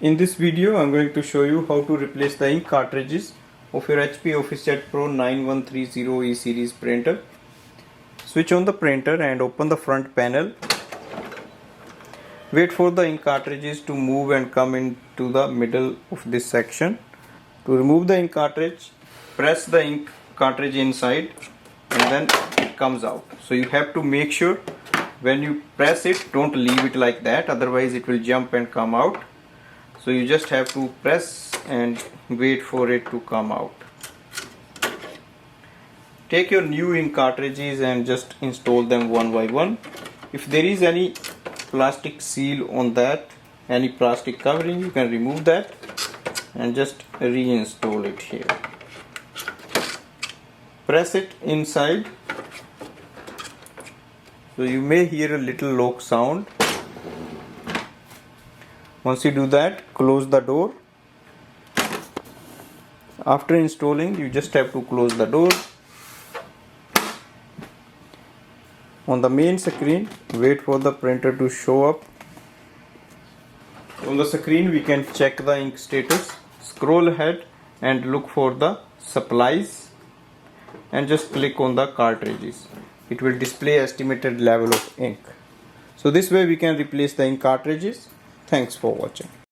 In this video, I'm going to show you how to replace the ink cartridges of your HP OfficeJet Pro 9130E series printer. Switch on the printer and open the front panel. Wait for the ink cartridges to move and come into the middle of this section. To remove the ink cartridge, press the ink cartridge inside and then it comes out. So you have to make sure when you press it, don't leave it like that, otherwise it will jump and come out. So you just have to press and wait for it to come out. Take your new ink cartridges and just install them one by one. If there is any plastic seal on that, any plastic covering, you can remove that and just reinstall it here. Press it inside. So you may hear a little lock sound. Once you do that, close the door. After installing, you just have to close the door. On the main screen, wait for the printer to show up. On the screen, we can check the ink status. Scroll ahead and look for the supplies and just click on the cartridges. It will display estimated level of ink. So this way we can replace the ink cartridges. Thanks for watching.